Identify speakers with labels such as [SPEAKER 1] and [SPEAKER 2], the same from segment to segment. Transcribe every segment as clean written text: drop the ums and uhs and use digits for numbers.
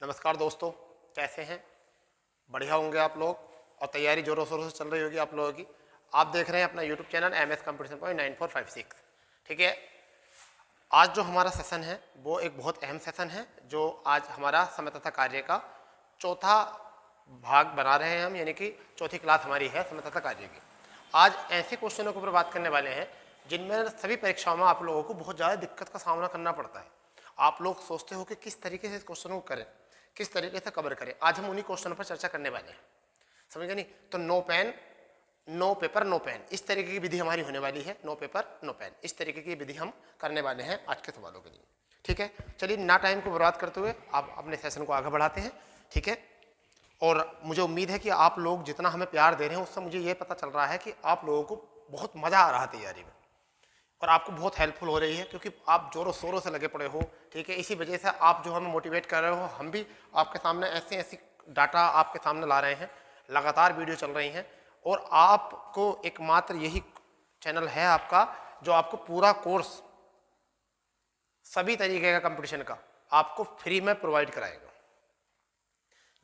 [SPEAKER 1] नमस्कार दोस्तों, कैसे हैं? बढ़िया होंगे आप लोग और तैयारी जोरों शोरों से चल रही होगी आप लोगों की। आप देख रहे हैं अपना YouTube channel MS competition point 9456। ठीक है, आज जो हमारा सेशन है वो एक बहुत अहम सेशन है, जो आज हमारा समय तथा कार्य का चौथा भाग बना रहे हैं हम, यानी कि चौथी क्लास हमारी है समय तथा कार्य की। आज ऐसे क्वेश्चनों के ऊपर बात करने वाले हैं जिनमें सभी परीक्षाओं में आप लोगों को बहुत ज़्यादा दिक्कत का सामना करना पड़ता है। आप लोग सोचते हो कि किस तरीके से इस क्वेश्चन को करें, किस तरीके से कवर करें। आज हम उन्हीं क्वेश्चन पर चर्चा करने वाले हैं, समझ गए नहीं? तो no pen no paper no pen, इस तरीके की विधि हमारी होने वाली है। नो पेपर नो पेन, इस तरीके की विधि हम करने वाले हैं आज के सवालों के लिए। ठीक है, चलिए ना टाइम को बर्बाद करते हुए आप अपने सेशन को आगे बढ़ाते हैं। ठीक है, और मुझे उम्मीद है कि आप लोग जितना हमें प्यार दे रहे हैं उससे मुझे ये पता चल रहा है कि आप लोगों को बहुत मज़ा आ रहा है तैयारी में और आपको बहुत हेल्पफुल हो रही है, क्योंकि आप जोरों शोरों से लगे पड़े हो। ठीक है, इसी वजह से आप जो हमें मोटिवेट कर रहे हो, हम भी आपके सामने ऐसी ऐसी डाटा आपके सामने ला रहे हैं, लगातार वीडियो चल रही हैं। और आपको एकमात्र यही चैनल है आपका जो आपको पूरा कोर्स सभी तरीके का कंपटीशन का आपको फ्री में प्रोवाइड कराएगा,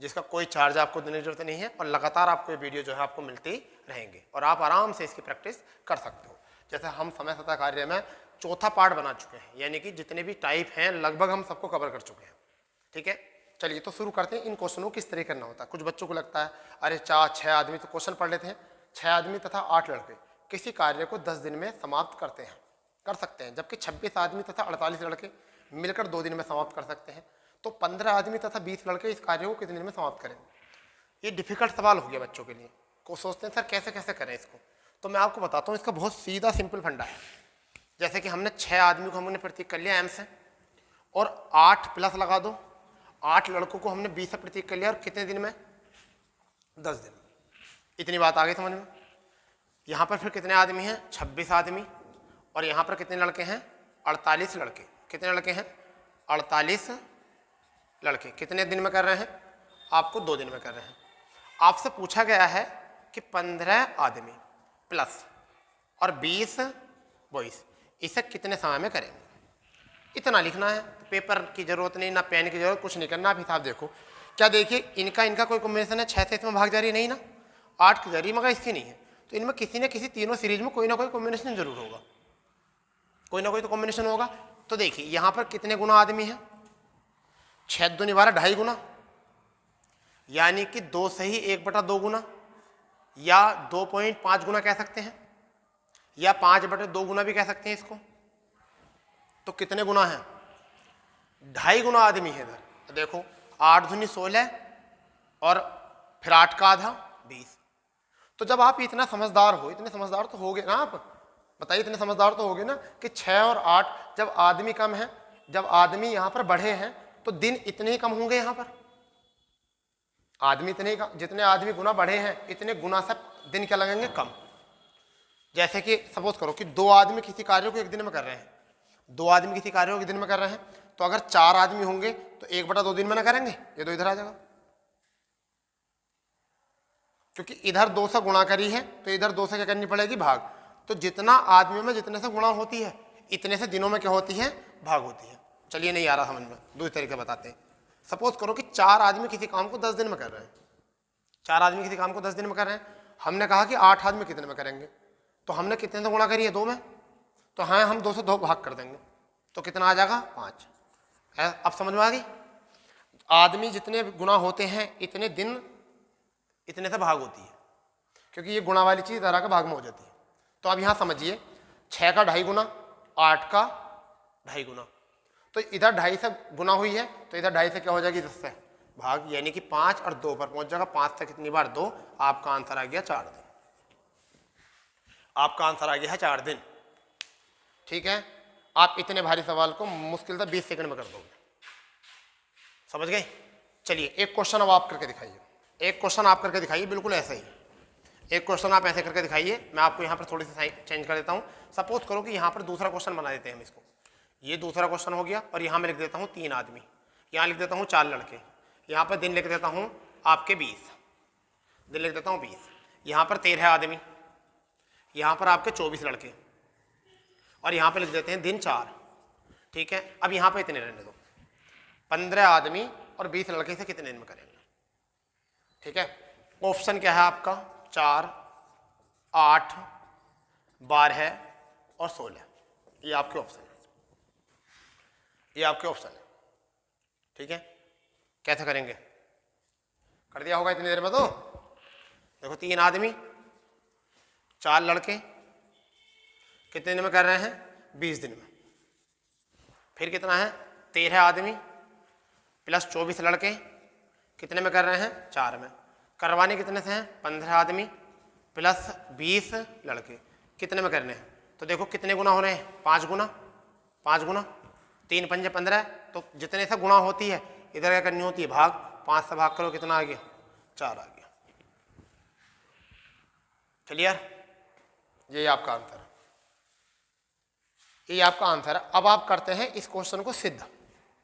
[SPEAKER 1] जिसका कोई चार्ज आपको देने की जरूरत नहीं है। और लगातार आपको ये वीडियो जो है आपको मिलते ही रहेंगे और आप आराम से इसकी प्रैक्टिस कर सकते हो। जैसे हम समय तथा कार्य में चौथा पार्ट बना चुके हैं, यानी कि जितने भी टाइप हैं लगभग हम सबको कवर कर चुके हैं। ठीक है, चलिए तो शुरू करते हैं। इन क्वेश्चनों को किस तरह करना होता है। कुछ बच्चों को लगता है अरे 4-6 आदमी, तो क्वेश्चन पढ़ लेते हैं। 6 आदमी तथा 8 लड़के किसी कार्य को 10 दिन में समाप्त कर सकते हैं, जबकि 26 आदमी तथा 48 लड़के मिलकर 2 दिन में समाप्त कर सकते हैं। तो 15 आदमी तथा 20 लड़के इस कार्य को कितने दिन में समाप्त करें? ये डिफिकल्ट सवाल हो गया बच्चों के लिए। को सोचते हैं सर कैसे कैसे करें इसको। तो मैं आपको बताता हूँ, इसका बहुत सीधा सिंपल फंडा है। जैसे कि हमने 6 आदमी को हमने प्रतीक कर लिया M से, और 8 प्लस लगा दो, 8 लड़कों को हमने 20 से प्रतीक कर लिया, और कितने दिन में? 10 दिन। इतनी बात आ गई समझ में। यहाँ पर फिर कितने आदमी हैं? 26 आदमी। और यहाँ पर कितने लड़के हैं? 48 लड़के। कितने लड़के हैं? 48 लड़के। कितने दिन में कर रहे हैं? आपको 2 दिन में कर रहे हैं। आपसे पूछा गया है कि 15 आदमी प्लस और 20 बॉयज, इसे कितने समय में करेंगे? इतना लिखना है। पेपर की जरूरत नहीं, ना पेन की जरूरत, कुछ नहीं करना। आप हिसाब देखो, क्या देखिए इनका कोई कॉम्बिनेशन है 6 से इसमें भाग जा रही नहीं ना, 8 की जा रही, मगर इसकी नहीं है। तो इनमें किसी न किसी तीनों सीरीज में कोई ना कोई कॉम्बिनेशन जरूर होगा, कोई ना कोई तो कॉम्बिनेशन होगा। तो देखिए यहाँ पर कितने गुना आदमी है? 6 दूनी 12, 2.5 गुना, यानी कि 2 से ही 1/2 गुना, या 2.5 गुना कह सकते हैं, या 5/2 गुना भी कह सकते हैं इसको। तो कितने गुना है? 2.5 गुना आदमी है इधर। तो देखो 8 दूनी 16 और फिर 8 का आधा 20। तो जब आप इतना समझदार हो, इतने समझदार तो होगे ना आप, बताइए इतने समझदार तो होगे ना कि 6 और 8 जब आदमी कम है, जब आदमी यहाँ पर बढ़े हैं, तो दिन इतने ही कम होंगे। यहाँ पर आदमी इतने ही, जितने आदमी गुना बढ़े हैं इतने गुना से दिन क्या लगेंगे? कम। जैसे कि सपोज करो कि 2 आदमी किसी कार्य को 1 दिन में कर रहे हैं, 2 आदमी किसी कार्य को 1 दिन में कर रहे हैं, तो अगर 4 आदमी होंगे तो 1/2 दिन में ना करेंगे, ये तो इधर आ जाएगा, क्योंकि इधर 2 से गुणा करी है तो इधर 2 से क्या करनी पड़ेगी? भाग। तो जितना आदमियों में जितने से गुणा होती है, इतने से दिनों में क्या होती है? भाग होती है। चलिए नहीं आ रहा समझ में, दूसरे तरीके बताते हैं। सपोज करो कि 4 आदमी किसी काम को 10 दिन में कर रहे हैं, 4 आदमी किसी काम को 10 दिन में कर रहे हैं। हमने कहा कि 8 आदमी कितने में करेंगे, तो हमने कितने से गुणा करी है? 2 में। तो हाँ, हम 2 से 2 भाग कर देंगे, तो कितना आ जाएगा? 5। अब समझ में आ गई? आदमी जितने गुणा होते हैं इतने दिन इतने से भाग होती है, क्योंकि ये गुणा वाली चीज तरह का भाग में हो जाती है। तो अब यहाँ समझिए 6 का 2.5 गुना, 8 का 2.5 गुना, तो इधर 2.5 से गुना हुई है, तो इधर 2.5 से क्या हो जाएगी? 10 से भाग, यानी कि 5 और 2 पर पहुंच जाएगा। 5 से कितनी बार? 2। आपका आंसर आ गया 4 दिन। आपका आंसर आ गया है 4 दिन। ठीक है, आप इतने भारी सवाल को मुश्किल से 20 सेकंड में कर दोगे, समझ गए? चलिए एक क्वेश्चन अब आप करके दिखाइए, एक क्वेश्चन आप करके दिखाइए, बिल्कुल ऐसा ही एक क्वेश्चन आप ऐसे करके दिखाइए। मैं आपको यहाँ पर थोड़ी सी चेंज कर देता हूँ। सपोज करो कि यहाँ पर दूसरा क्वेश्चन बना देते हैं हम इसको, ये दूसरा क्वेश्चन हो गया, और यहाँ मैं लिख देता हूँ 3 आदमी, यहाँ लिख देता हूँ 4 लड़के, यहाँ पर दिन लिख देता हूँ आपके 20, दिन लिख देता हूँ 20, यहाँ पर 13 आदमी, यहाँ पर आपके 24 लड़के, और यहाँ पे लिख देते हैं दिन 4। ठीक है, अब यहाँ पे इतने रहने दो, 15 आदमी और 20 लड़के से कितने दिन में करेंगे। ठीक है, ऑप्शन क्या है आपका 4, 8, 12 और 16, ये आपके ऑप्शन है, ये आपके ऑप्शन है। ठीक है, कैसे करेंगे, कर दिया होगा इतनी देर में। तो देखो 3 आदमी 4 लड़के कितने दिन में कर रहे हैं, 20 दिन में। फिर कितना है 13 आदमी प्लस 24 लड़के कितने में कर रहे हैं, 4 में। करवाने कितने से हैं, 15 आदमी प्लस 20 लड़के कितने में करने हैं। तो देखो कितने गुना हो रहे हैं, 5 गुना, 5 गुना 3 पंजे 15। तो जितने से गुणा होती है इधर क्या करनी होती है, भाग। 5 से भाग करो, कितना आ गया, 4 आ गया। क्लियर, ये आपका आंसर है, ये आपका आंसर है। अब आप करते हैं इस क्वेश्चन को सिद्ध।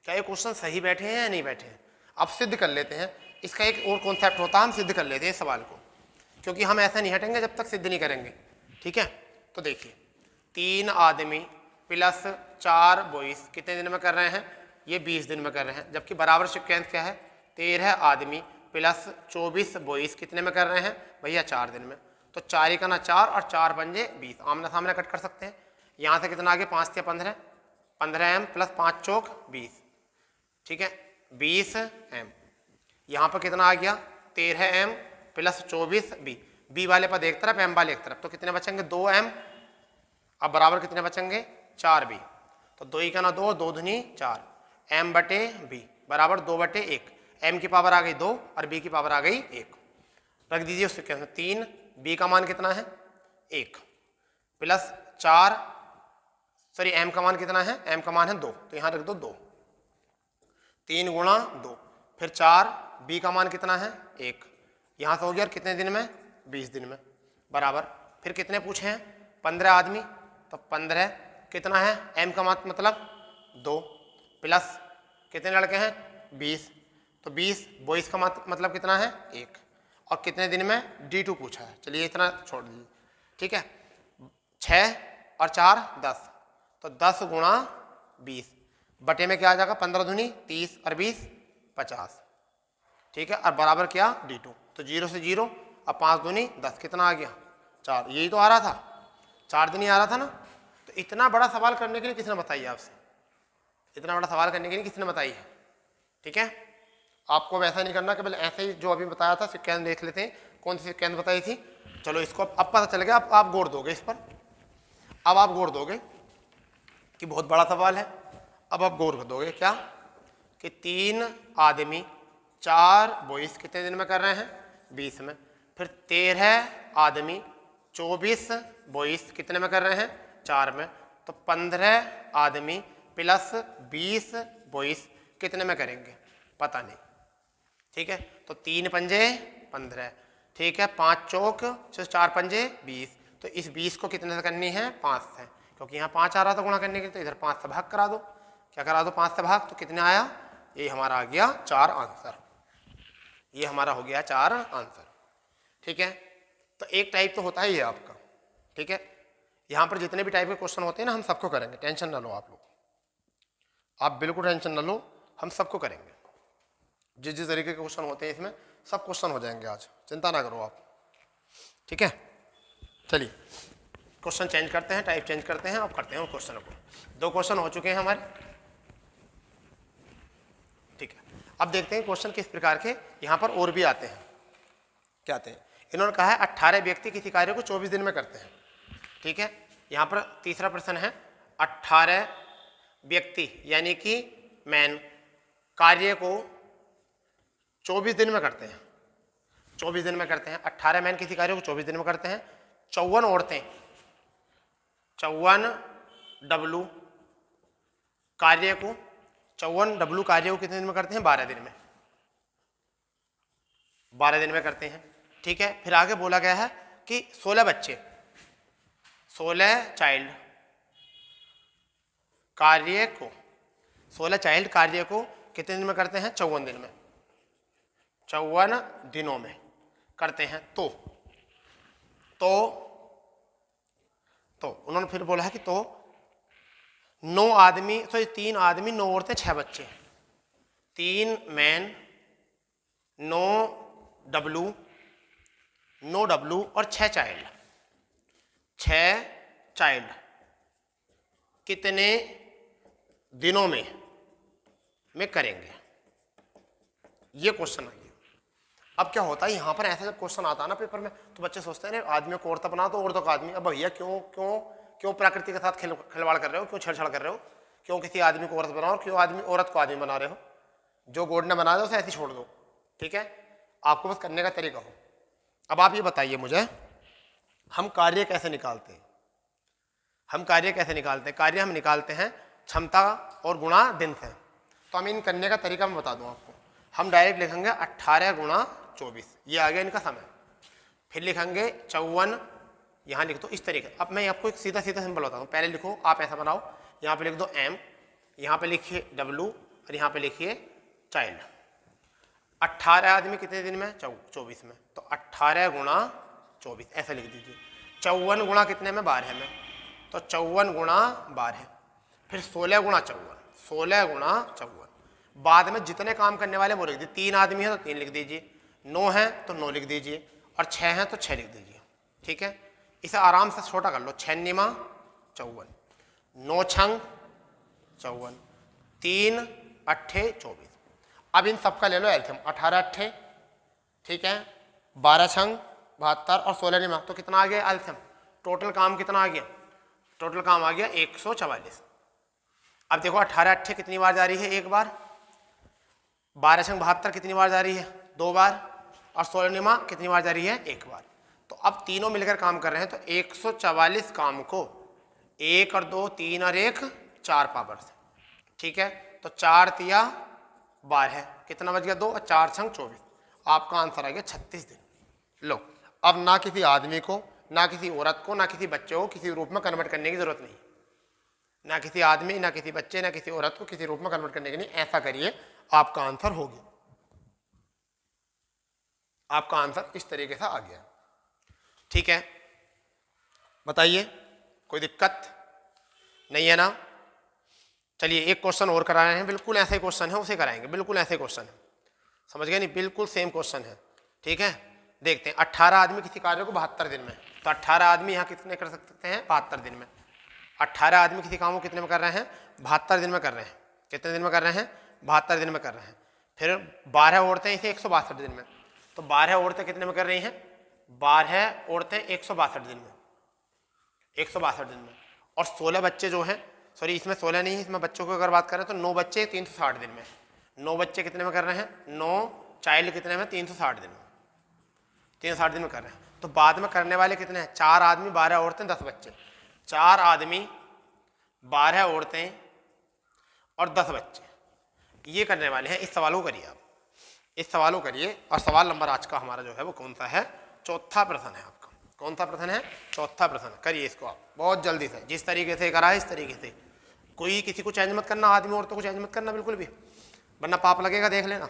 [SPEAKER 1] क्या ये क्वेश्चन सही बैठे हैं या नहीं बैठे हैं, अब सिद्ध कर लेते हैं। इसका एक और कॉन्सेप्ट होता है, हम सिद्ध कर लेते हैं इस सवाल को, क्योंकि हम ऐसा नहीं हटेंगे जब तक सिद्ध नहीं करेंगे। ठीक है, तो देखिए 3 आदमी प्लस 4 बॉयज कितने दिन में कर रहे हैं, ये 20 दिन में कर रहे हैं। जबकि बराबर सीक्वेंस क्या है, 13 आदमी प्लस 24 बॉयज कितने में कर रहे हैं भैया, 4 दिन में। तो 4 का ना 4 और 4 पंजे 20, आमना सामने कट कर सकते हैं। यहाँ से कितना आ गया, 5 से 15, 15m प्लस 5 चौक 20। ठीक है, 20m। यहाँ पर कितना आ गया, 13m प्लस 24b। बी वाले पर एक तरफ, m वाले एक तरफ, तो कितने बचेंगे, 2m। अब बराबर कितने बचेंगे, 4b। तो 2 का ना 2, 2 दूनी 4, m बटे b बराबर 2 बटे 1। m की पावर आ गई 2 और b की पावर आ गई 1। रख दीजिए उसके क्या 3, b का मान कितना है 1 प्लस 4, सॉरी m का मान कितना है, m का मान है 2, तो यहाँ रख दो 2, 3 गुणा 2, फिर 4, b का मान कितना है 1, यहाँ से हो गया कितने दिन में, 20 दिन में, बराबर। फिर कितने पूछे हैं, 15 आदमी, तो 15 कितना है, m का मान मतलब 2 प्लस कितने लड़के हैं 20, तो 20 बॉयज का मतलब कितना है 1, और कितने दिन में D2 पूछा है। चलिए इतना छोड़ दीजिए। ठीक है, 6 और 4 10, तो 10 गुणा 20 बटे में क्या आ जाएगा, 15 दूनी 30 और 20 50। ठीक है, और बराबर क्या D2, तो 0 से 0, अब 5 दूनी 10, कितना आ गया 4। यही तो आ रहा था, 4 दिन ही आ रहा था ना। तो इतना बड़ा सवाल करने के लिए किसने बताई आपसे, इतना बड़ा सवाल करने के लिए किसने बताई है। ठीक है, आपको वैसा नहीं करना कि पहले ऐसे ही जो अभी बताया था सिक्वेंस देख लेते हैं, कौन सी सिक्वेंस बताई थी। चलो इसको अब पता चल गया, अब आप गौर दोगे इस पर, अब आप गौर दोगे कि बहुत बड़ा सवाल है। अब आप गौर दोगे क्या, कि 3 आदमी 4 बॉयज कितने दिन में कर रहे हैं 20 में, फिर 13 आदमी 24 बॉयज कितने में कर रहे हैं 4 में, तो 15 आदमी प्लस 20 बॉयज कितने में करेंगे, पता नहीं। ठीक है, तो 3 पंजे 15, ठीक है, 5 चौक 4 पंजे 20, तो इस 20 को कितने से करनी है 5 से, क्योंकि यहाँ 5 आ रहा था गुणा करने के लिए, तो इधर 5 से भाग करा दो। क्या करा दो, 5 से भाग, तो कितने आया, ये हमारा आ गया 4 आंसर, ये हमारा हो गया 4 आंसर। ठीक है, तो एक टाइप तो होता है ये आपका। ठीक है, यहाँ पर जितने भी टाइप के क्वेश्चन होते हैं ना, हम सबको करेंगे, टेंशन ना लो आप लोग, आप बिल्कुल टेंशन ना लो, हम सबको करेंगे। जिस जिस तरीके के क्वेश्चन होते हैं इसमें सब क्वेश्चन हो जाएंगे आज, चिंता ना करो आप। ठीक है, चलिए क्वेश्चन चेंज करते हैं, टाइप चेंज करते हैं, अब करते हैं उन क्वेश्चनों को। 2 क्वेश्चन हो चुके हैं हमारे। ठीक है, अब देखते हैं क्वेश्चन किस प्रकार के यहाँ पर और भी आते हैं। क्या आते हैं, इन्होंने कहा है 18 व्यक्ति किसी कार्य को 24 दिन में करते हैं। ठीक है, यहाँ पर तीसरा प्रश्न है, 18 व्यक्ति यानी कि मैन कार्य को 24 दिन में करते हैं, 24 दिन में करते हैं। 18 मैन किसी कार्य को 24 दिन में करते हैं। 54 औरतें 54 डब्लू कार्य को 54 डब्लू कार्य को कितने दिन में करते हैं, 12 दिन में, 12 दिन में करते हैं। ठीक है, फिर आगे बोला गया है कि 16 बच्चे 16 चाइल्ड कार्य को 16 चाइल्ड कार्य को कितने दिन में करते हैं, 54 दिन में, 54 दिनों में करते हैं। तो उन्होंने फिर बोला है कि तो 9 आदमी, सॉरी 3 आदमी 9 औरतें 6 बच्चे, 3 मैन 9 डब्लू और 6 चाइल्ड। 6 चाइल्ड कितने दिनों में करेंगे, ये क्वेश्चन आ गया। अब क्या होता है यहाँ पर, ऐसा जब क्वेश्चन आता है ना पेपर में, तो बच्चे सोचते हैं आदमियों को औरत बना दो, औरतों का आदमी। अब भैया क्यों क्यों क्यों प्रकृति के साथ खिलवाड़ कर रहे हो, क्यों छेड़छाड़ कर रहे हो, क्यों किसी आदमी को औरत बनाओ और क्यों औरत को आदमी बना रहे हो? जो गॉड ने बना दो उसे ऐसे छोड़ दो, ठीक है? आपको बस करने का तरीका हो। अब आप ये बताइए मुझे, हम कार्य कैसे निकालते हैं? कार्य हम निकालते हैं क्षमता और गुणा दिन से। तो हम इन करने का तरीका मैं बता दूं आपको। हम डायरेक्ट लिखेंगे 18 गुणा 24, ये आ गया इनका समय। फिर लिखेंगे 54, यहाँ लिख दो इस तरीके। अब मैं आपको एक सीधा सिंपल बताता हूँ। पहले लिखो, आप ऐसा बनाओ, यहाँ पे लिख दो m, यहाँ पे लिखिए w और यहाँ पे लिखिए चाइल्ड। 18 आदमी कितने दिन में? 24 में। तो 18 गुणा 24 ऐसा लिख दीजिए। 54 गुणा कितने में? 12 में। तो 54 गुणा 12। फिर 16 गुणा 54, 16 गुणा 54। बाद में जितने काम करने वाले वो लिख दीजिए। 3 आदमी है तो 3 लिख दीजिए, 9 है तो 9 लिख दीजिए, और 6 है तो 6 लिख दीजिए, ठीक है? इसे आराम से छोटा कर लो। 6 निमा 54, 9 छंग 54, 3 अट्ठे 24। अब इन सबका ले लो एल्सियम। 18 अट्ठे, ठीक है, 12 छंग 72 और 16 निमा, तो कितना आ गया एल्सियम? टोटल काम कितना आ गया? टोटल काम आ गया 144। अब देखो 18 अट्ठे कितनी बार जा रही है? एक बार। 12 छंग 72 कितनी बार जा रही है? 2 बार। और 16 निमा कितनी बार जा रही है? 1 बार। तो अब तीनों मिलकर काम कर रहे हैं, तो 144 काम को 1 और 2 3 और 1 4 पावर से, ठीक है? तो 4 तिया 12, कितना बच गया? 2 और 4 छंग 24। आपका आंसर आ गया 36 दिन। लो, अब ना किसी आदमी को, ना किसी औरत को, ना किसी बच्चे को किसी रूप में कन्वर्ट करने की जरूरत नहीं। ना किसी आदमी, ना किसी बच्चे, ना किसी औरत को किसी रूप में कन्वर्ट करने की नहीं। ऐसा करिए, आपका आंसर हो गया। आपका आंसर इस तरीके से आ गया, ठीक है? बताइए, कोई दिक्कत नहीं है ना? चलिए एक क्वेश्चन और करा रहे हैं, बिल्कुल ऐसे क्वेश्चन है, उसे कराएंगे। बिल्कुल ऐसे क्वेश्चन है, समझ गए नहीं? बिल्कुल सेम क्वेश्चन है, ठीक है? देखते हैं। 18 आदमी किसी कार्य को 72 दिन में, तो 18 आदमी यहाँ कितने कर सकते हैं? 72 दिन में। 18 आदमी किसी काम को कितने में कर रहे हैं? 72 दिन में कर रहे हैं। कितने दिन में कर रहे हैं? 72 दिन में कर रहे हैं। फिर 12 औरतें इसे 162 दिन में, तो 12 औरतें कितने में कर रही हैं? 12 औरतें 162 दिन में, 162 दिन में। और 16 बच्चे जो हैं, सॉरी इसमें 16 नहीं है, इसमें बच्चों की अगर बात करें तो 9 बच्चे 360 दिन में। 9 बच्चे कितने में कर रहे हैं? 9 चाइल्ड कितने में? 360 दिन में, 360 दिन में कर रहे हैं। तो बाद में करने वाले कितने हैं? 4 आदमी 12 औरतें 10 बच्चे। 4 आदमी 12 औरतें और 10 बच्चे, ये करने वाले हैं। इस सवाल को करिए आप, इस सवाल को करिए। और सवाल नंबर आज का हमारा जो है वो कौन सा है? चौथा प्रश्न है आपका। कौन सा प्रश्न है? चौथा प्रश्न। करिए इसको आप बहुत जल्दी से, जिस तरीके से करा है इस तरीके से। कोई किसी को चेंज मत करना, आदमी औरतों को चेंज मत करना बिल्कुल भी, वरना पाप लगेगा। देख लेना,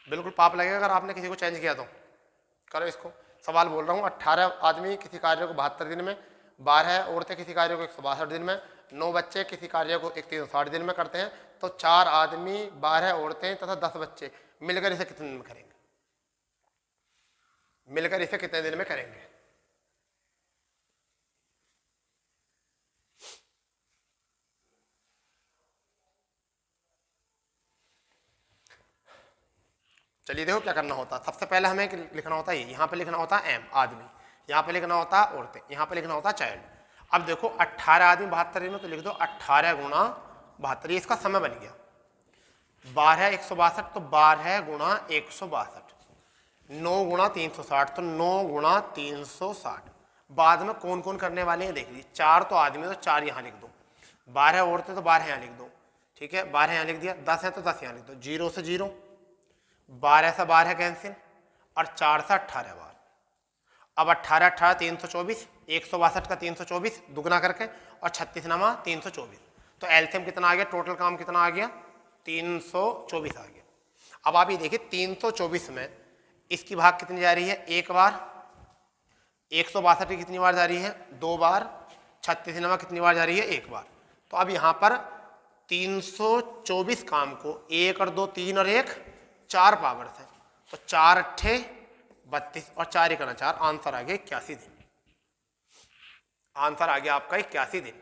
[SPEAKER 1] बिल्कुल पाप लगेगा अगर आपने किसी को चेंज किया तो। करो इसको। सवाल बोल रहा हूँ, 18 आदमी किसी कार्य को 72 दिन में, 12 औरतें किसी कार्य को 162 दिन में, 9 बच्चे किसी कार्य को 360 दिन में करते हैं। तो 4 आदमी 12 औरतें तथा 10 बच्चे मिलकर इसे कितने दिन में करेंगे? मिलकर इसे कितने दिन में करेंगे? चलिए देखो क्या करना होता है। सबसे पहले हमें लिखना होता है, यहाँ पे लिखना होता है एम आदमी, यहाँ पे लिखना होता है औरतें, यहाँ पे लिखना होता है चाइल्ड। अब देखो 18 आदमी 72 दिन में, तो लिख दो 18 गुणा 72, इसका समय बन गया। 12 162, तो 12 गुणा 162। 9 गुणा 360, तो 9 गुणा 360। बाद में कौन कौन करने वाले हैं देख लीजिए। 4 तो आदमी, तो 4 यहाँ लिख दो। 12 औरतें, तो 12 यहाँ लिख दो, ठीक है? 12 यहाँ लिख दिया। 10 है तो 10 यहाँ लिख दो। 0 से 0, 12 से 12 कैंसिल, और 4 से 18 बार। अब 18 18 324, 162 का 324 दुगना करके, और 36 नमा 324। तो एलसीएम कितना आ गया? टोटल काम कितना आ गया? 324 आ गया। अब आप ये देखिए 324 में इसकी भाग कितनी जा रही है? 1 बार। 162 की कितनी बार जा रही है? 2 बार। 36 नमा कितनी बार जा रही है? 1 बार। तो अब यहाँ पर 324 काम को 1 और 2 3 और 1 4 पावर से, तो 4 अट्ठे 32 और 4 1 4, आंसर आ गया 81 दिन। आंसर आ गया आपका 81 दिन।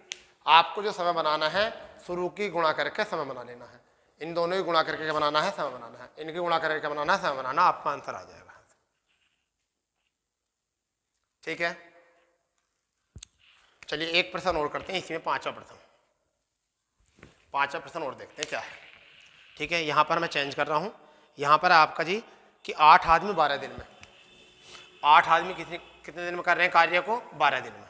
[SPEAKER 1] आपको जो समय बनाना है शुरू की गुणा करके समय बना लेना है, इन दोनों की गुणा करके क्या बनाना है, समय बनाना है, इनकी गुणा करके क्या बनाना है, समय बनाना, आपका आंसर आ जाएगा। ठीक है, चलिए एक प्रश्न और करते हैं, इसमें पांचवा प्रश्न और देखते हैं क्या है। ठीक है, यहां पर मैं चेंज कर रहा हूं, यहां पर आपका जी कि 8 आदमी 12 दिन में, 8 आदमी कितने दिन में कर रहे हैं कार्य को, 12 दिन में।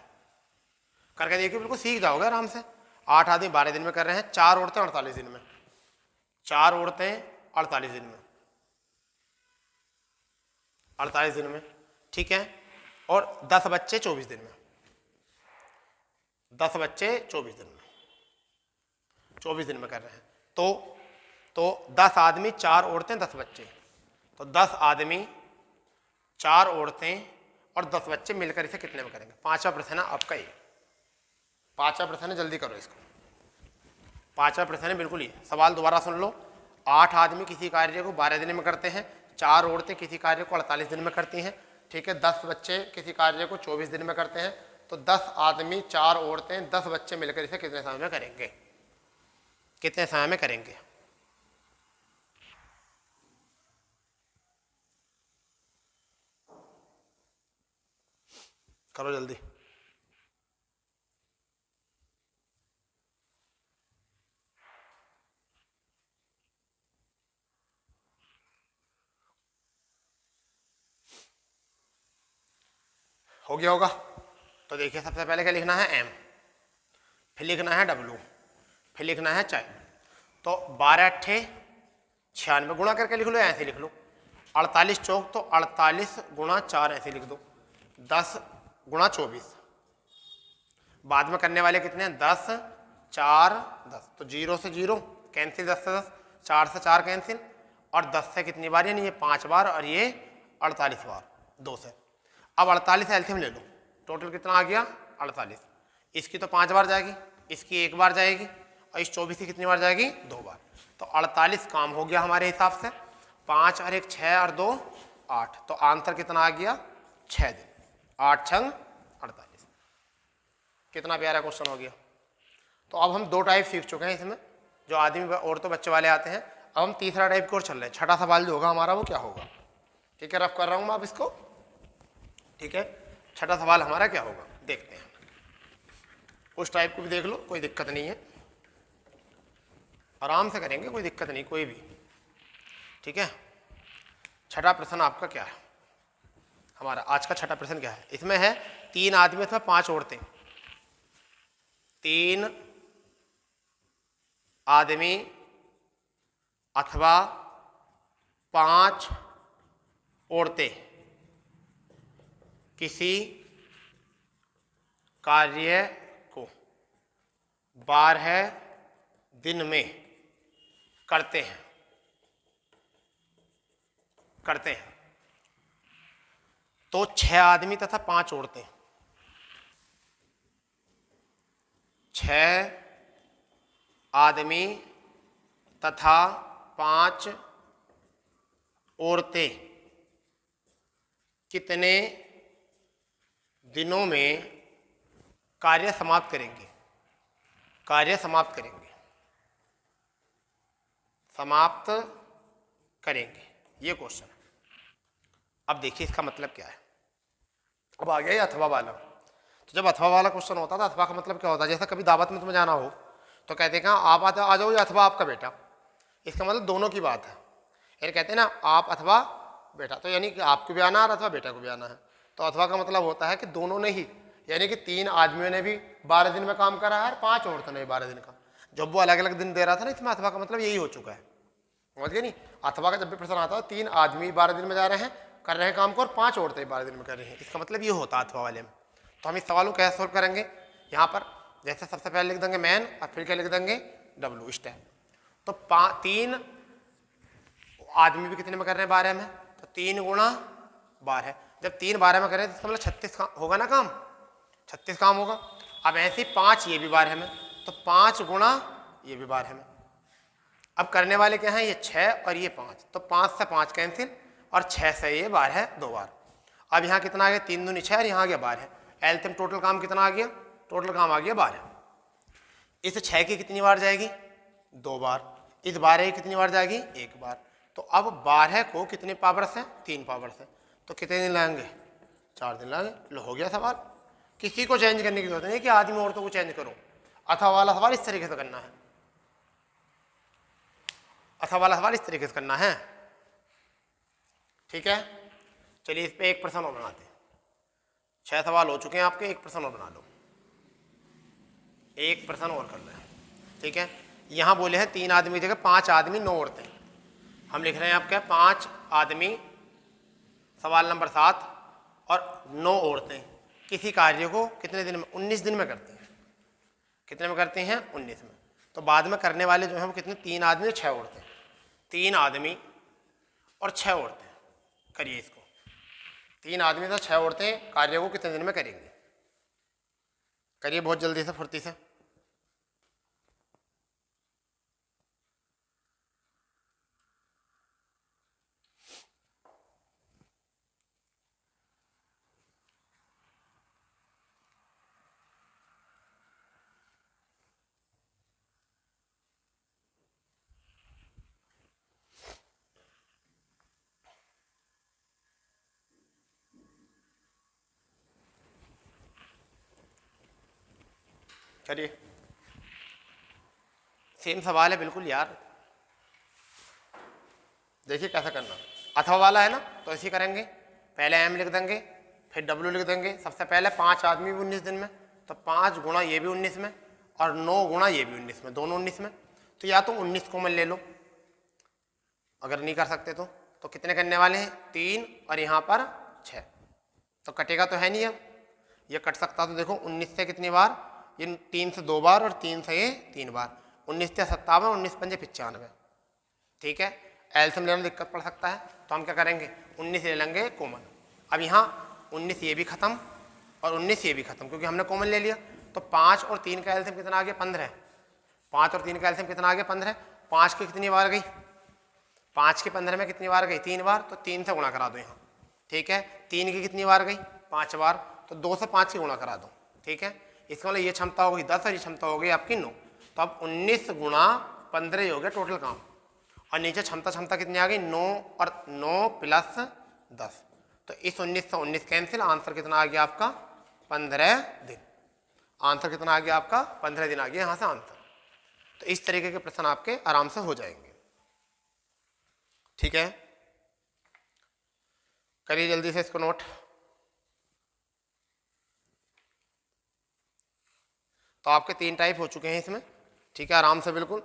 [SPEAKER 1] करके देखिए, बिल्कुल सीख जाओगे आराम से। 8 आदमी 12 दिन में कर रहे हैं, 4 औरतें 48 दिन में, 4 औरतें 48 दिन में, 48 दिन में। ठीक है, और 10 बच्चे 24 दिन में, 10 बच्चे 24 दिन में, 24 दिन में कर रहे हैं। तो 10 आदमी 4 औरतें 10 बच्चे, तो 10 आदमी 4 औरतें और 10 बच्चे मिलकर इसे कितने में करेंगे। पांचवा प्रश्न है आपका ये, पांचवा प्रश्न है, जल्दी करो इसको। पांचवा प्रश्न है, बिल्कुल ये सवाल दोबारा सुन लो। 8 आदमी किसी कार्य को 12 दिन में करते हैं, 4 औरतें किसी कार्य को 48 दिन में करती हैं। ठीक है, 10 बच्चे किसी कार्य को 24 दिन में करते हैं, तो 10 आदमी 4 औरतें 10 बच्चे मिलकर इसे कितने समय में करेंगे, कितने समय में करेंगे। करो जल्दी। हो गया होगा, तो देखिए सबसे पहले क्या लिखना है, m, फिर लिखना है w, फिर लिखना है चाइल्ड। तो 12 अट्ठे 96, गुणा करके लिख लो, ऐसे लिख लो। 48 चौक तो 48 गुणा 4 ऐसे लिख दो, 10 गुणा 24। बाद में करने वाले कितने हैं, 10 4 10, तो 0 से 0 कैंसिल, 10 से 10, 4 से 4 कैंसिल, और 10 से कितनी बार, यानी ये 5 बार और ये 48 बार, 2 से। अब 48 एल्सियम ले लो, टोटल कितना आ गया 48। इसकी तो 5 बार जाएगी, इसकी 1 बार जाएगी, और इस 24 की कितनी बार जाएगी, 2 बार। तो 48 काम हो गया हमारे हिसाब से, 5 और 1 6 और 2 8, तो आंसर कितना आ गया 6 दिन, 8 छंग 48। कितना प्यारा क्वेश्चन हो गया। तो अब हम 2 टाइप सीख चुके हैं इसमें, जो आदमी और तो बच्चे वाले आते हैं। अब हम तीसरा टाइप की ओर चल रहे हैं। छठा सवाल जो होगा हमारा वो क्या होगा, ठीक है, रफ कर रहा हूँ मैं आप इसको। ठीक है, छठा सवाल हमारा क्या होगा देखते हैं। उस टाइप को भी देख लो, कोई दिक्कत नहीं है, आराम से करेंगे, कोई दिक्कत नहीं कोई भी। ठीक है, छठा प्रश्न आपका क्या है, हमारा आज का छठा प्रश्न क्या है। इसमें है 3 आदमी अथवा 5 औरतें, 3 आदमी अथवा 5 औरतें किसी कार्य को 12 दिन में करते हैं, तो 6 आदमी तथा 5 औरतें, 6 आदमी तथा 5 औरतें कितने दिनों में कार्य समाप्त करेंगे, समाप्त करेंगे, ये क्वेश्चन है। अब देखिए इसका मतलब क्या है। अब आ गया ये अथवा वाला। तो जब अथवा वाला क्वेश्चन होता था, अथवा का मतलब क्या होता है, जैसे कभी दावत में तुम्हें जाना हो तो कहते हैं कहाँ आप आ जाओ या अथवा आपका बेटा, इसका मतलब दोनों की बात है। यानी कहते हैं ना आप अथवा बेटा, तो यानी कि आपको भी आना है और अथवा बेटा को भी आना है। तो अथवा का मतलब होता है कि दोनों ने ही, यानी कि 3 आदमियों ने भी 12 दिन में काम करा है और 5 औरतों ने भी 12 दिन का। जब वो अलग अलग दिन दे रहा था ना, इसमें अथवा का मतलब यही हो चुका है, समझ गए नहीं। अथवा का जब भी प्रश्न आता है 3 आदमी 12 दिन में जा रहे हैं, कर रहे हैं काम को, और 5 औरतें 12 दिन में कर रही हैं, इसका मतलब ये होता है अथवा वाले में। तो हम इस सवाल को कैसे सोल्व करेंगे, यहाँ पर जैसे सबसे पहले लिख देंगे मैन और फिर क्या लिख देंगे डब्लू स्टेप। तो 3 आदमी भी कितने में कर रहे हैं 12 में, तो 3 गुणा 12। जब 3 12 में करें तो इसका मतलब 36 होगा ना काम, 36 काम होगा। अब ऐसे 5 ये भी 12 में, तो 5 गुणा ये भी 12 में, अब करने वाले क्या हैं, ये 6 और ये 5, तो 5 से 5 कैंसिल और 6 से ये 12 है 2 बार। अब यहाँ कितना आ गया, 3 दूनी 6 और यहाँ आ गया 12। एलसीएम टोटल काम कितना आ गया, टोटल काम आ गया 12। इस 6 की कितनी बार जाएगी, 2 बार। इस 12 की कितनी बार जाएगी, 1 बार। तो अब 12 को कितने पावर से, 3 पावर से, तो कितने दिन लगेंगे, 4 दिन लगेंगे। लो हो गया सवाल। किसी को चेंज करने की जरूरत नहीं कि आदमी औरतों को चेंज करो। अथवा वाला सवाल इस तरीके से करना है, अथवा वाला सवाल इस तरीके से करना है। ठीक है, चलिए इस पे एक प्रश्न और बनाते हैं। 6 सवाल हो चुके हैं आपके, एक प्रश्न और बना लो, एक प्रश्न और कर रहे हैं। ठीक है, यहाँ बोले हैं 3 आदमी की जगह 5 आदमी 9 औरतें। हम लिख रहे हैं आपके 5 आदमी सवाल नंबर 7 और 9 औरतें किसी कार्य को कितने दिन में, 19 दिन में करती हैं। कितने में करती हैं, 19 में। तो बाद में करने वाले जो हैं वो कितने, 3 आदमी और 6 औरतें। 3 आदमी और 6 औरतें, करिए इसको। 3 आदमी तो 6 औरतें कार्य को कितने दिन में करेंगी, करिए बहुत जल्दी से, फुर्ती से। करिए, सेम सवाल है बिल्कुल यार। देखिए कैसा करना, अथवा वाला है ना, तो ऐसे करेंगे। पहले एम लिख देंगे, फिर डब्ल्यू लिख देंगे। सबसे पहले 5 आदमी भी 19 दिन में, तो 5 गुणा ये भी 19 में और 9 गुणा ये भी 19 में, दोनों 19 में। तो या तो 19 कॉमन ले लो, अगर नहीं कर सकते तो कितने करने वाले हैं, 3 और यहाँ पर 6, तो कटेगा तो है नहीं। अब ये कट सकता तो देखो 19 से कितनी बार, ये 3 से 2 बार और 3 से ये 3 बार, 19 से 57, 19 पंजे 95। ठीक है, एलसीएम लेने में दिक्कत पड़ सकता है, तो हम क्या करेंगे, 19 ले लेंगे कॉमन। अब यहाँ 19 ये भी खत्म और 19 ये भी खत्म, क्योंकि हमने कॉमन ले लिया। तो 5 और 3 का एलसीएम कितना आ गया, 15। 5 और 3 का एलसीएम कितना आ गया, 15। 5 की कितनी बार गई, 5 की 15 में कितनी बार गई, 3 बार, तो 3 से गुणा करा दो यहाँ। ठीक है, 3 की कितनी बार गई, 5 बार, तो 2 से 5 की गुणा करा दो। ठीक है, इसका मतलब ये क्षमता हो गई 10 और ये क्षमता हो गई आपकी 9। तो अब 19 गुणा 15 हो गया टोटल काम, और नीचे क्षमता कितनी आ गई, 9 और 9 प्लस 10। तो इस 19 से 19 कैंसिल, आंसर कितना आ गया आपका, 15 दिन। आंसर कितना आ गया आपका, 15 दिन आ गया यहाँ से आंसर। तो इस तरीके के प्रश्न आपके आराम से हो जाएंगे। ठीक है, करिए जल्दी से इसको नोट। तो आपके 3 टाइप हो चुके हैं इसमें। ठीक है, आराम से, बिल्कुल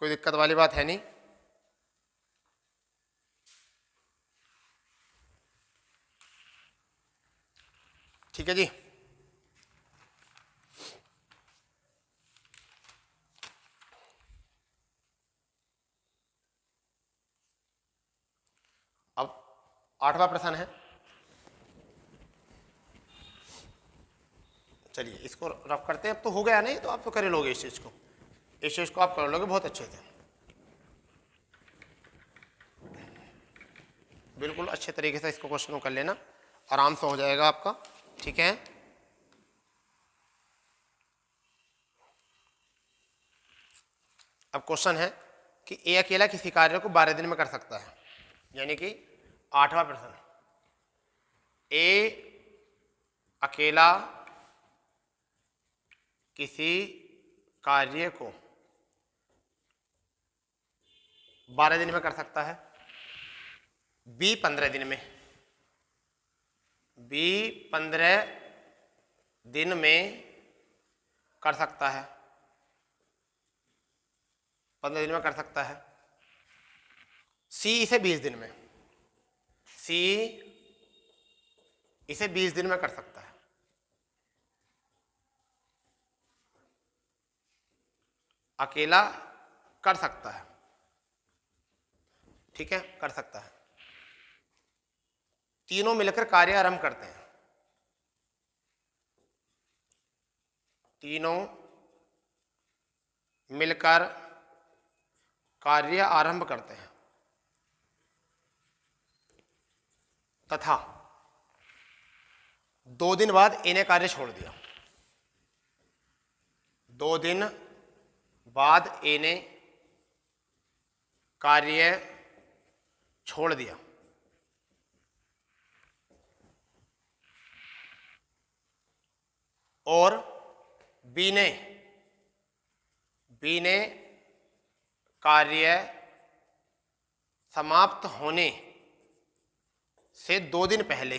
[SPEAKER 1] कोई दिक्कत वाली बात है नहीं। ठीक है जी, अब 8वां प्रश्न है। चलिए इसको रफ करते हैं। अब तो हो गया नहीं, तो आप तो कर लोगे इस चीज को, इस चीज को आप कर लोगे बहुत अच्छे से, बिल्कुल अच्छे तरीके से इसको क्वेश्चन को कर लेना, आराम से हो जाएगा आपका। ठीक है, अब क्वेश्चन है कि ए अकेला किसी कार्य को 12 दिन में कर सकता है, यानी कि 8वां प्रश्न, ए अकेला किसी कार्य को 12 दिन में कर सकता है, बी 15 दिन में, बी 15 दिन में कर सकता है, 15 दिन में कर सकता है। सी इसे 20 दिन में, सी इसे 20 दिन में कर सकता है। अकेला कर सकता है, ठीक है, कर सकता है। तीनों मिलकर कार्य आरंभ करते हैं, तीनों मिलकर कार्य आरंभ करते हैं तथा 2 दिन बाद ए ने कार्य छोड़ दिया। 2 दिन बाद ए ने कार्य छोड़ दिया और बी ने कार्य समाप्त होने से 2 दिन पहले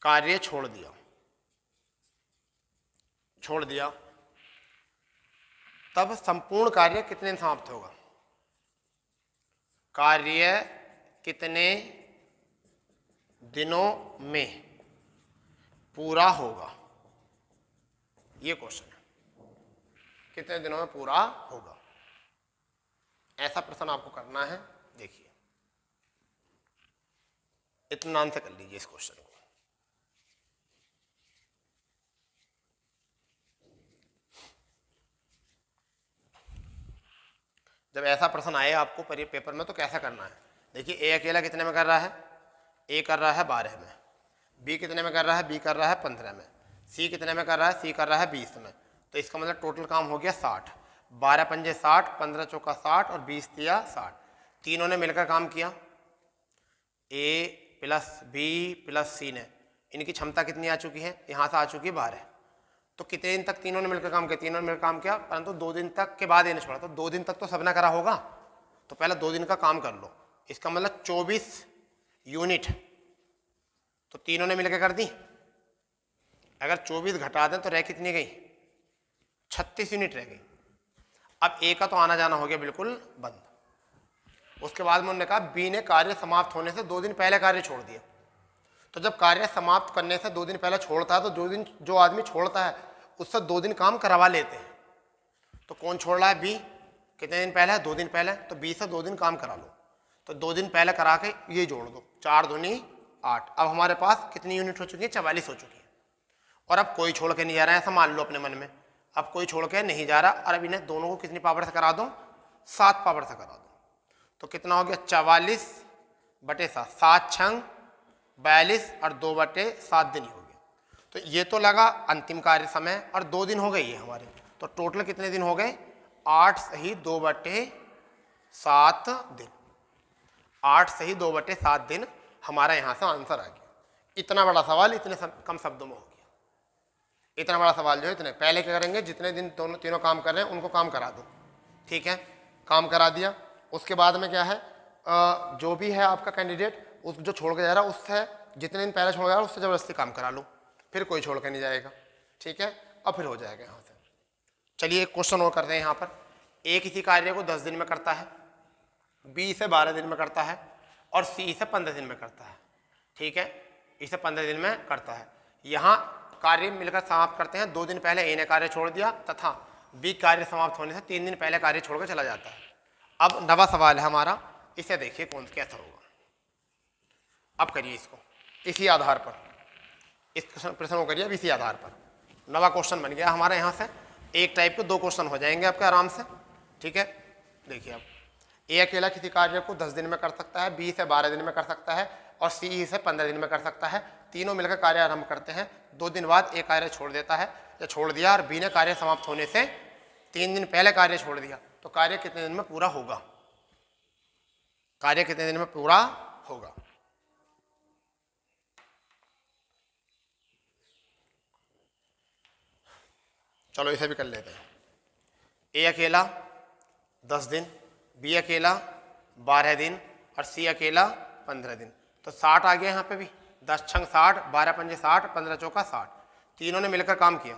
[SPEAKER 1] कार्य छोड़ दिया तब संपूर्ण कार्य कितने दिन समाप्त होगा? कार्य कितने दिनों में पूरा होगा? ये क्वेश्चन है, कितने दिनों में पूरा होगा? ऐसा प्रश्न आपको करना है। देखिए, इत्मीनान से कर लीजिए इस क्वेश्चन को। जब ऐसा प्रश्न आए आपको पेपर में तो कैसा करना है? देखिए, ए अकेला कितने में कर रहा है? ए कर रहा है 12 में। बी कितने में कर रहा है? बी कर रहा है 15 में। सी कितने में कर रहा है? सी कर रहा है 20 में। तो इसका मतलब टोटल काम हो गया 60। 12 पंजे 60, 15 चौका 60 और 20 तिया 60। तीनों ने मिलकर काम किया। ए प्लस बी प्लस सी ने, इनकी क्षमता कितनी आ चुकी है? यहाँ से आ चुकी है 12। तो कितने दिन तक तीनों ने मिलकर काम किया? तीनों ने मिलकर काम किया, परंतु 2 दिन तक के बाद इन्हें छोड़ा। तो 2 दिन तक तो सबने करा होगा, तो पहले 2 दिन का काम कर लो। इसका मतलब 24 यूनिट तो तीनों ने मिलकर कर दी। अगर 24 घटा दें तो रह कितनी गई? 36 यूनिट रह गई। अब ए का तो आना जाना हो गया बिल्कुल बंद। उसके बाद में उन्होंने कहा बी ने कार्य समाप्त होने से 2 दिन पहले कार्य छोड़ दिया। तो जब कार्य समाप्त करने से 2 दिन पहले छोड़ता है तो 2 दिन जो आदमी छोड़ता है उससे 2 दिन काम करवा लेते हैं। तो कौन छोड़ रहा है? बी। कितने दिन पहले? 2 दिन पहले। तो बी से 2 दिन काम करा लो। तो 2 दिन पहले करा के ये जोड़ दो, 4 दूनी 8। अब हमारे पास कितनी यूनिट हो चुकी है? 44 हो चुकी है। और अब कोई छोड़ के नहीं जा रहा है, ऐसा मान लो अपने मन में। अब कोई छोड़ के नहीं जा रहा, और अब इन्हें दोनों को कितनी पावर से करा दो? 7 पावर से करा दो। तो कितना हो गया? 44/7, 7 छंग 42 और 2/7 दिन ही हो गया। तो ये तो लगा अंतिम कार्य समय, और 2 दिन हो गए ये हमारे। तो टोटल कितने दिन हो गए? 8 सही 2/7 दिन। 8 सही 2/7 दिन हमारा यहाँ से आंसर आ गया। इतना बड़ा सवाल इतने कम शब्दों में हो गया। इतना बड़ा सवाल जो है इतने पहले क्या करेंगे? जितने दिन तीनों काम कर रहे हैं उनको काम करा दो। ठीक है, काम करा दिया। उसके बाद में क्या है? जो भी है आपका कैंडिडेट, उस जो छोड़ के जा रहा है उससे जितने दिन पहले छोड़ जा रहा है उससे ज़बरदस्ती काम करा लो, फिर कोई छोड़ के नहीं जाएगा। ठीक है, अब फिर हो जाएगा यहाँ से। चलिए एक क्वेश्चन और करते हैं यहाँ पर। ए किसी कार्य को 10 दिन में करता है, बी इसे 12 दिन में करता है और सी इसे 15 दिन में करता है। ठीक है, इसे 15 दिन में करता है। यहाँ कार्य मिलकर समाप्त करते हैं। 2 दिन पहले ए ने कार्य छोड़ दिया तथा बी कार्य समाप्त होने से 3 दिन पहले कार्य छोड़कर चला जाता है। अब नवा सवाल है हमारा, इसे देखिए कौन कैसा होगा। अब करिए इसको इसी आधार पर, इस प्रश्न को करिए अब इसी आधार पर। नवा क्वेश्चन बन गया हमारा। यहाँ से एक टाइप के 2 क्वेश्चन हो जाएंगे आपके आराम से। ठीक है, देखिए अब ए अकेला किसी कार्य को 10 दिन में कर सकता है, बी इसे 12 दिन में कर सकता है और सी इसे 15 दिन में कर सकता है। तीनों मिलकर कार्य आरंभ करते हैं। 2 दिन बाद ए कार्य छोड़ देता है या छोड़ दिया, और बी ने कार्य समाप्त होने से 3 दिन पहले कार्य छोड़ दिया। तो कार्य कितने दिन में पूरा होगा? कार्य कितने दिन में पूरा होगा? चलो इसे भी कर लेते हैं। ए अकेला 10 दिन, बी अकेला 12 दिन और सी अकेला 15 दिन। तो 60 आ गया यहाँ पे भी। 10 छंग 60, 12 पंजे 60, 15 चौका 60। तीनों ने मिलकर काम किया।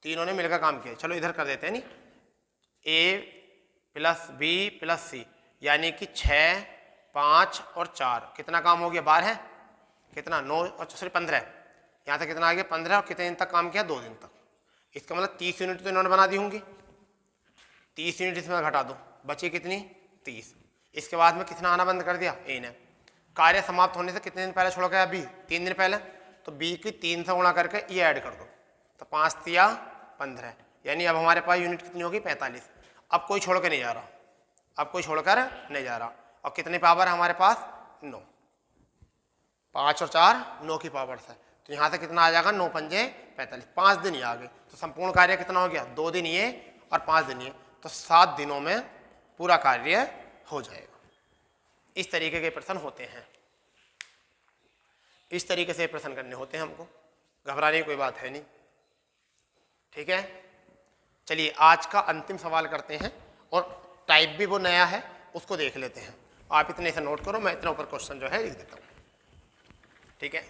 [SPEAKER 1] तीनों ने मिलकर काम किया। चलो इधर कर देते हैं। नहीं, ए प्लस बी प्लस सी यानी कि 6, 5 और 4 कितना काम हो गया? 12 कितना 9 और 15। यहाँ तक कितना आ गया? 15। और कितने दिन तक काम किया? 2 दिन तक। इसका मतलब 30 यूनिट तो इन्होंने बना दी होंगी। 30 यूनिट इसमें घटा दो, बची कितनी? 30। इसके बाद में कितना आना बंद कर दिया? ए ने। कार्य समाप्त होने से कितने दिन पहले छोड़ गया? बी 3 दिन पहले। तो बी की 3 से गुणा करके ये ऐड कर दो, तो 5 तिया 15, यानी अब हमारे पास यूनिट कितनी होगी 45। अब कोई छोड़ कर नहीं जा रहा, अब कोई छोड़कर नहीं जा रहा। और कितनी पावर है हमारे पास 9, 5 और 4 9 की पावर से, तो यहाँ से कितना आ जाएगा 9 पंजे 45, 5 दिन ये आ गए। तो संपूर्ण कार्य कितना हो गया 2 दिन ये और 5 दिन ये, तो 7 दिनों में पूरा कार्य हो जाएगा। इस तरीके के प्रश्न होते हैं, इस तरीके से प्रश्न करने होते हैं हमको, घबराने की कोई बात है नहीं। ठीक है, चलिए आज का अंतिम सवाल करते हैं और टाइप भी वो नया है उसको देख लेते हैं। आप इतने से नोट करो, मैं इतना ऊपर क्वेश्चन जो है लिख देता हूँ। ठीक है,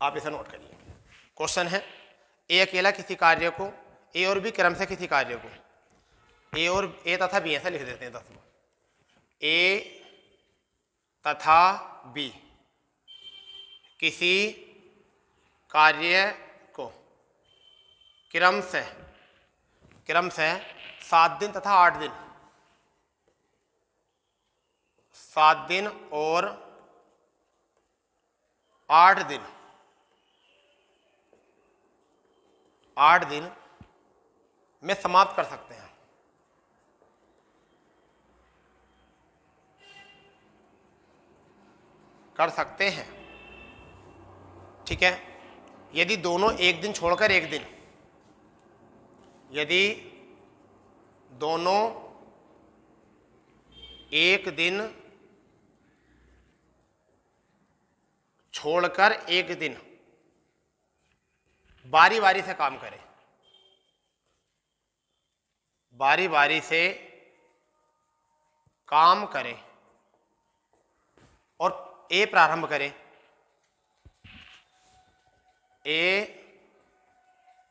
[SPEAKER 1] आप इसे नोट करिए। क्वेश्चन है ए अकेला किसी कार्य को, ए और बी क्रम से किसी कार्य को, ए तथा बी ऐसा लिख देते हैं 10 बार, ए तथा बी किसी कार्य को क्रम से 7 दिन तथा 8 दिन, 7 दिन और 8 दिन, 8 दिन में समाप्त कर सकते हैं। कर सकते हैं, ठीक है। यदि दोनों एक दिन छोड़कर एक दिन, यदि दोनों एक दिन छोड़कर एक दिन बारी बारी से काम करें, बारी बारी से काम करें और ए प्रारंभ करें, ए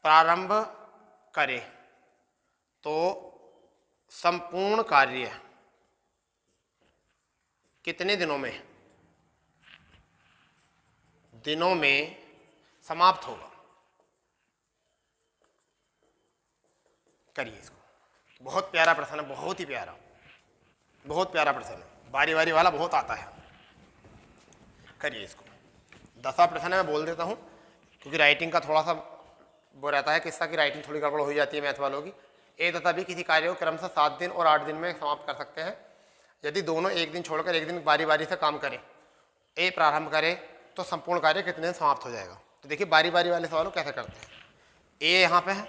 [SPEAKER 1] प्रारंभ करें, तो संपूर्ण कार्य कितने दिनों में समाप्त होगा। करिए इसको, बहुत प्यारा प्रश्न है, बहुत ही प्यारा, बहुत प्यारा प्रश्न है, बारी बारी वाला बहुत आता है। करिए इसको, 10वां प्रश्न है, मैं बोल देता हूँ क्योंकि राइटिंग का थोड़ा सा वो रहता है, किस्सा की राइटिंग थोड़ी गड़बड़ हो जाती है मैथ वालों की। ए तथा बी किसी कार्य को क्रम से 7 दिन और 8 दिन में समाप्त कर सकते हैं यदि दोनों एक दिन छोड़कर एक दिन बारी बारी से काम करें, ए प्रारंभ करे तो संपूर्ण कार्य कितने दिन समाप्त हो जाएगा। तो देखिए बारी बारी वाले सवालों कैसे करते हैं। ए यहाँ पे है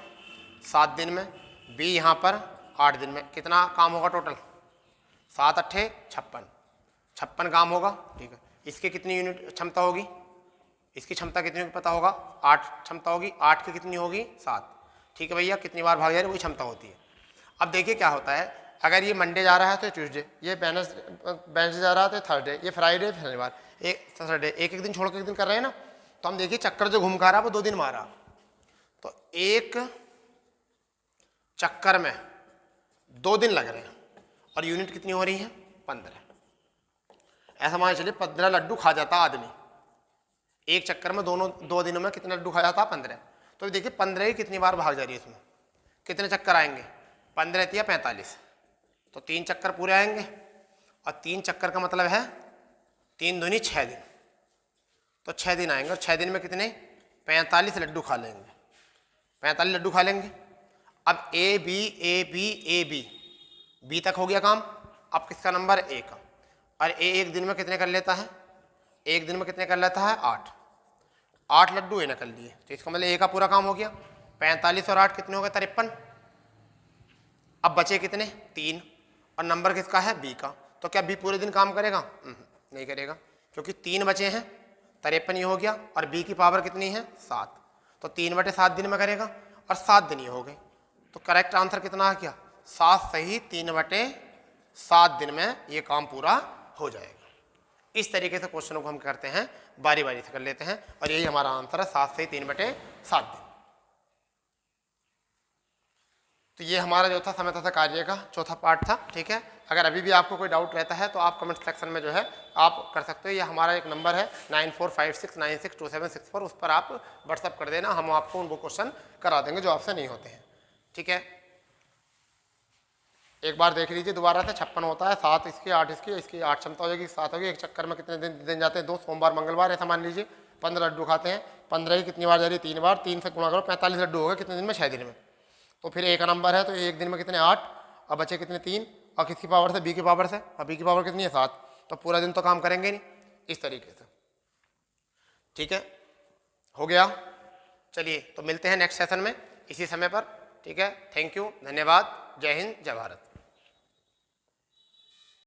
[SPEAKER 1] 7 दिन में, बी यहाँ पर 8 दिन में, कितना काम होगा टोटल 7 अट्ठे 56 काम होगा। ठीक है, इसकी कितनी यूनिट क्षमता होगी, इसकी क्षमता कितनी होगी पता होगा, 8 क्षमता होगी, 8 की कितनी होगी 7। ठीक है भैया, कितनी बार भाग जा रही है वही क्षमता होती है। अब देखिए क्या होता है, अगर ये मंडे जा रहा है तो ट्यूसडे, ये वेडनेसडे जा रहा है तो थर्सडे, ये फ्राइडे शनिवार, एक सैटरडे, एक दिन छोड़ के एक दिन कर रहे हैं ना, तो हम देखिए चक्कर जो घूम खा रहा है वो 2 दिन मारा, तो एक चक्कर में 2 दिन लग रहे हैं और यूनिट कितनी हो रही है 15। ऐसा मान चलिए 15 लड्डू खा जाता आदमी एक चक्कर में, 2 दिनों में कितने लड्डू खा जाता 15। तो देखिए 15 ही कितनी बार भाग जा रही है, इसमें कितने चक्कर आएंगे 15 या 45, तो 3 चक्कर पूरे आएंगे और 3 चक्कर का मतलब है 3 दूनी 6 दिन, तो 6 दिन आएंगे और 6 दिन में कितने 45 लड्डू खा लेंगे, 45 लड्डू खा लेंगे। अब ए बी बी तक हो गया काम, अब किसका नंबर ए का, और ए एक दिन में कितने कर लेता है, एक दिन में कितने कर लेता है 8 लड्डू ए ने कर लिए, तो इसका मतलब ए का पूरा काम हो गया। 45 और 8 कितने हो गए 53। अब बचे कितने 3, और नंबर किसका है बी का, तो क्या बी पूरे दिन काम करेगा, नहीं करेगा, क्योंकि 3 बचे हैं, 53 ही हो गया और बी की पावर कितनी है 7, तो 3/7 दिन में करेगा और 7 दिन ही हो गए। तो करेक्ट आंसर कितना आ गया 7 सही 3/7 दिन में ये काम पूरा हो जाएगा। इस तरीके से क्वेश्चनों को हम करते हैं, बारी बारी से कर लेते हैं, और यही हमारा आंसर है 7 से 3/7 दिन। तो ये हमारा जो था समय तथा कार्य का चौथा पार्ट था। ठीक है, अगर अभी भी आपको कोई डाउट रहता है तो आप कमेंट सेक्शन में जो है आप कर सकते हो, ये हमारा एक नंबर है 9456962764, उस पर आप व्हाट्सअप कर देना, हम आपको उनको क्वेश्चन करा देंगे जो आपसे नहीं होते हैं। ठीक है, एक बार देख लीजिए दोबारा से, 56 होता है, 7 इसकी 8 इसकी 8 क्षमता हो जाएगी, 7 होगी, एक चक्कर में कितने दिन जाते हैं 2, सोमवार मंगलवार ऐसा मान लीजिए, 15 लड्डू खाते हैं, 15 की कितनी बार जा रही है, 3 बार, 3 से गुणा करो, 45 लड्डू हो गए कितने दिन में, 6 दिन में। तो फिर ए का नंबर है तो एक दिन में कितने, 8, और बचे कितने, 3, और किसकी पावर से, बी की पावर से, और बी की पावर कितनी है, 7, तो पूरा दिन तो काम करेंगे नहीं, इस तरीके से। ठीक है, हो गया। चलिए तो मिलते हैं नेक्स्ट सेशन में इसी समय पर। ठीक है, थैंक यू, धन्यवाद, जय हिंद, जय भारत।